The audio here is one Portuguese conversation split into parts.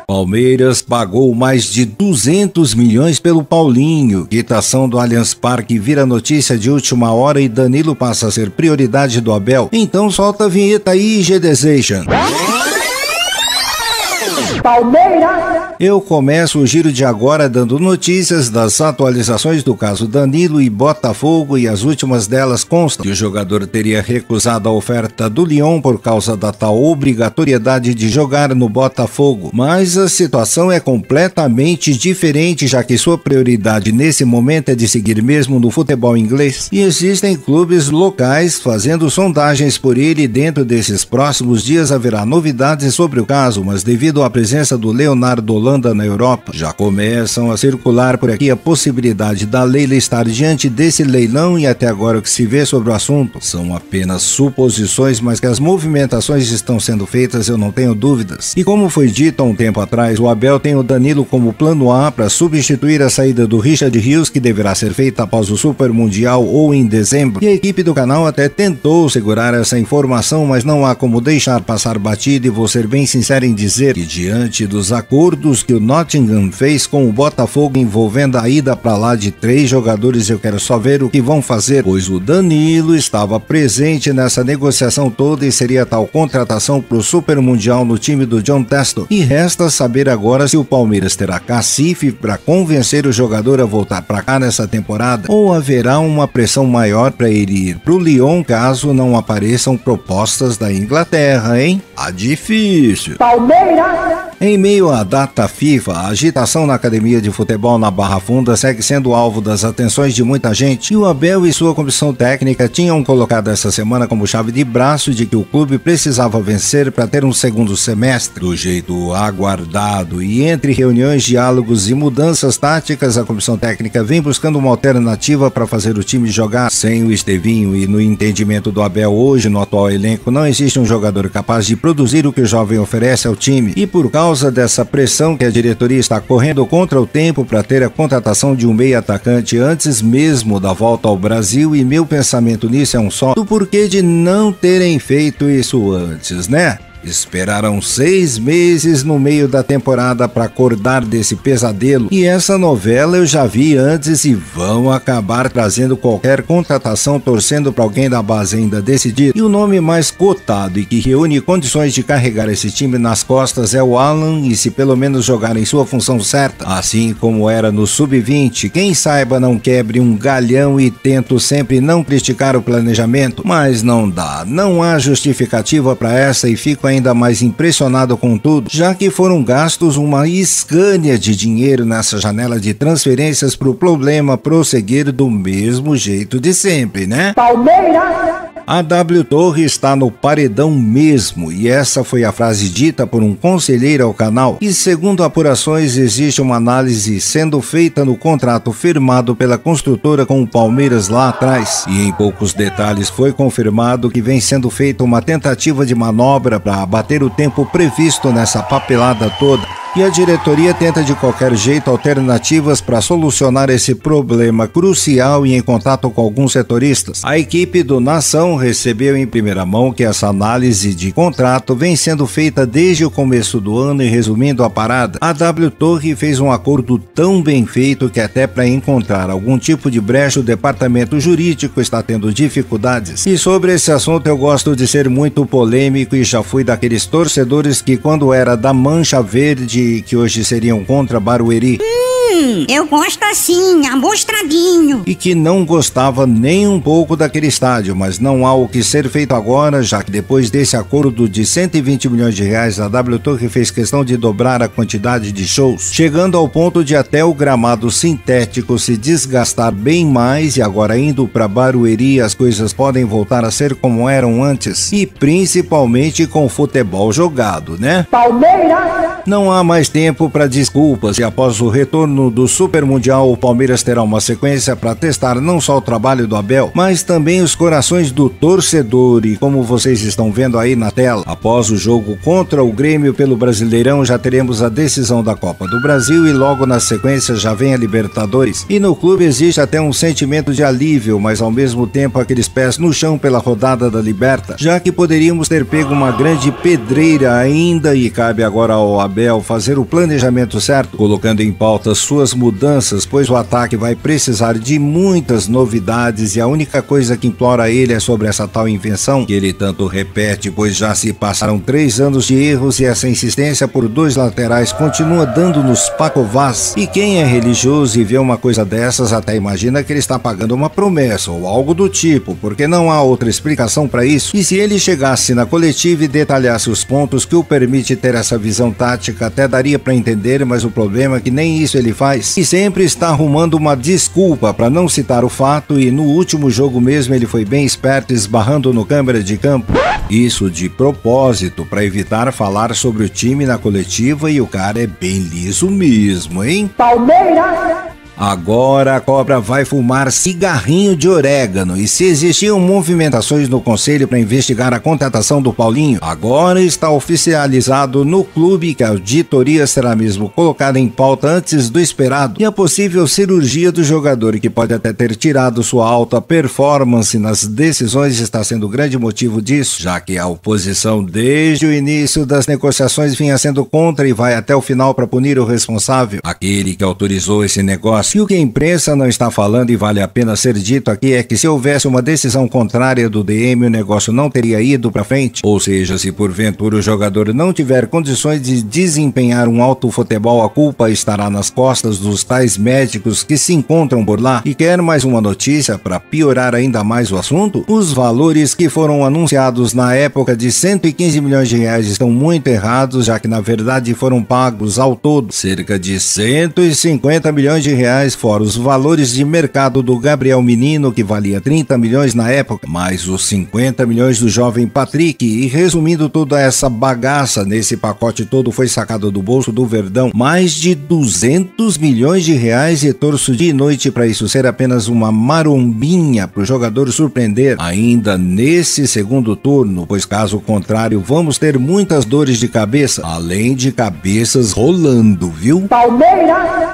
Palmeiras pagou mais de 200 milhões pelo Paulinho. Quitação do Allianz Parque vira notícia de última hora e Danilo passa a ser prioridade do Abel. Então solta a vinheta aí, GDzation. Eu começo o giro de agora dando notícias das atualizações do caso Danilo e Botafogo, e as últimas delas constam que o jogador teria recusado a oferta do Lyon por causa da tal obrigatoriedade de jogar no Botafogo. Mas a situação é completamente diferente, já que sua prioridade nesse momento é de seguir mesmo no futebol inglês. E existem clubes locais fazendo sondagens por ele. Dentro desses próximos dias haverá novidades sobre o caso, mas devido à presença do Leonardo Holanda na Europa, já começam a circular por aqui a possibilidade da Leila estar diante desse leilão, e até agora o que se vê sobre o assunto são apenas suposições, mas que as movimentações estão sendo feitas, eu não tenho dúvidas. E como foi dito há um tempo atrás, o Abel tem o Danilo como plano A para substituir a saída do Richard Rios, que deverá ser feita após o Super Mundial ou em dezembro. E a equipe do canal até tentou segurar essa informação, mas não há como deixar passar batido, e vou ser bem sincero em dizer que diante dos acordos que o Nottingham fez com o Botafogo envolvendo a ida para lá de 3 jogadores, eu quero só ver o que vão fazer, pois o Danilo estava presente nessa negociação toda e seria tal contratação para o Super Mundial no time do John Textor. E resta saber agora se o Palmeiras terá cacife para convencer o jogador a voltar para cá nessa temporada, ou haverá uma pressão maior para ele ir para o Lyon caso não apareçam propostas da Inglaterra, hein? Tá difícil. Em meio à data FIFA, a agitação na academia de futebol na Barra Funda segue sendo alvo das atenções de muita gente, e o Abel e sua comissão técnica tinham colocado essa semana como chave de braço de que o clube precisava vencer para ter um segundo semestre do jeito aguardado. E entre reuniões, diálogos e mudanças táticas, a comissão técnica vem buscando uma alternativa para fazer o time jogar sem o Estevinho, e no entendimento do Abel hoje, no atual elenco, não existe um jogador capaz de produzir o que o jovem oferece ao time, e por causa dessa pressão que a diretoria está correndo contra o tempo para ter a contratação de um meio atacante antes mesmo da volta ao Brasil, e meu pensamento nisso é um só: do porquê de não terem feito isso antes, né? Esperaram 6 meses no meio da temporada para acordar desse pesadelo, e essa novela eu já vi antes, e vão acabar trazendo qualquer contratação torcendo para alguém da base ainda decidir. E o nome mais cotado e que reúne condições de carregar esse time nas costas é o Alan, e se pelo menos jogar em sua função certa, assim como era no Sub-20, quem saiba não quebre um galhão. E tento sempre não criticar o planejamento, mas não dá, não há justificativa para essa, e fico ainda mais impressionado com tudo, já que foram gastos uma escânea de dinheiro nessa janela de transferências para o problema prosseguir do mesmo jeito de sempre, né? A W Torre está no paredão mesmo, e essa foi a frase dita por um conselheiro ao canal. E segundo apurações, existe uma análise sendo feita no contrato firmado pela construtora com o Palmeiras lá atrás, e em poucos detalhes foi confirmado que vem sendo feita uma tentativa de manobra para abater o tempo previsto nessa papelada toda. E a diretoria tenta de qualquer jeito alternativas para solucionar esse problema crucial, e em contato com alguns setoristas, a equipe do Nação recebeu em primeira mão que essa análise de contrato vem sendo feita desde o começo do ano. E resumindo a parada, a W Torre fez um acordo tão bem feito que até para encontrar algum tipo de brecha o departamento jurídico está tendo dificuldades. E sobre esse assunto eu gosto de ser muito polêmico, e já fui daqueles torcedores que quando era da Mancha Verde, que hoje seriam contra Barueri, eu gosto assim, amostradinho, e que não gostava nem um pouco daquele estádio, mas não há o que ser feito agora, já que depois desse acordo de 120 milhões de reais, a W Torre fez questão de dobrar a quantidade de shows, chegando ao ponto de até o gramado sintético se desgastar bem mais, e agora indo para Barueri as coisas podem voltar a ser como eram antes, e principalmente com futebol jogado, né? Não há mais tempo para desculpas, e após o retorno turno do Super Mundial, o Palmeiras terá uma sequência para testar não só o trabalho do Abel, mas também os corações do torcedor. E como vocês estão vendo aí na tela, após o jogo contra o Grêmio pelo Brasileirão, já teremos a decisão da Copa do Brasil e logo na sequência já vem a Libertadores. E no clube existe até um sentimento de alívio, mas ao mesmo tempo aqueles pés no chão pela rodada da Liberta, já que poderíamos ter pego uma grande pedreira ainda, e cabe agora ao Abel fazer o planejamento certo, colocando em pauta suas mudanças, pois o ataque vai precisar de muitas novidades e a única coisa que implora ele é sobre essa tal invenção que ele tanto repete, pois já se passaram 3 anos de erros e essa insistência por 2 laterais continua dando nos pacovás. E quem é religioso e vê uma coisa dessas até imagina que ele está pagando uma promessa ou algo do tipo, porque não há outra explicação para isso. E se ele chegasse na coletiva e detalhasse os pontos que o permite ter essa visão tática, até daria para entender, mas o problema é que nem isso ele faz e sempre está arrumando uma desculpa para não citar o fato. E no último jogo mesmo ele foi bem esperto, esbarrando no câmera de campo, isso de propósito para evitar falar sobre o time na coletiva, e o cara é bem liso mesmo, hein? Palmeiras! Agora a cobra vai fumar cigarrinho de orégano, e se existiam movimentações no conselho para investigar a contratação do Paulinho, agora está oficializado no clube que a auditoria será mesmo colocada em pauta antes do esperado, e a possível cirurgia do jogador, que pode até ter tirado sua alta performance nas decisões, está sendo grande motivo disso, já que a oposição desde o início das negociações vinha sendo contra e vai até o final para punir o responsável, aquele que autorizou esse negócio. E o que a imprensa não está falando e vale a pena ser dito aqui é que se houvesse uma decisão contrária do DM, o negócio não teria ido para frente. Ou seja, se porventura o jogador não tiver condições de desempenhar um alto futebol, a culpa estará nas costas dos tais médicos que se encontram por lá. E quer mais uma notícia para piorar ainda mais o assunto? Os valores que foram anunciados na época de 115 milhões de reais estão muito errados, já que na verdade foram pagos ao todo cerca de 150 milhões de reais, fora os valores de mercado do Gabriel Menino, que valia 30 milhões na época, mais os 50 milhões do jovem Patrick. E resumindo toda essa bagaça, nesse pacote todo foi sacado do bolso do Verdão mais de 200 milhões de reais, e torço de noite para isso ser apenas uma marombinha para o jogador surpreender ainda nesse segundo turno, pois caso contrário vamos ter muitas dores de cabeça, além de cabeças rolando, viu? Palmeiras!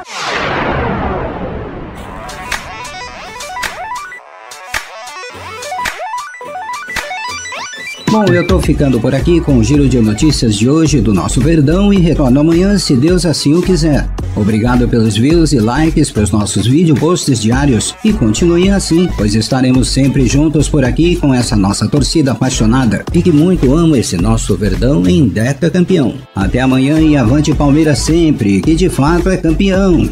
Bom, eu tô ficando por aqui com o giro de notícias de hoje do nosso Verdão e retorno amanhã, se Deus assim o quiser. Obrigado pelos views e likes para os nossos vídeo posts diários e continue assim, pois estaremos sempre juntos por aqui com essa nossa torcida apaixonada e que muito ama esse nosso Verdão em decacampeão. Até amanhã e avante Palmeiras sempre, que de fato é campeão.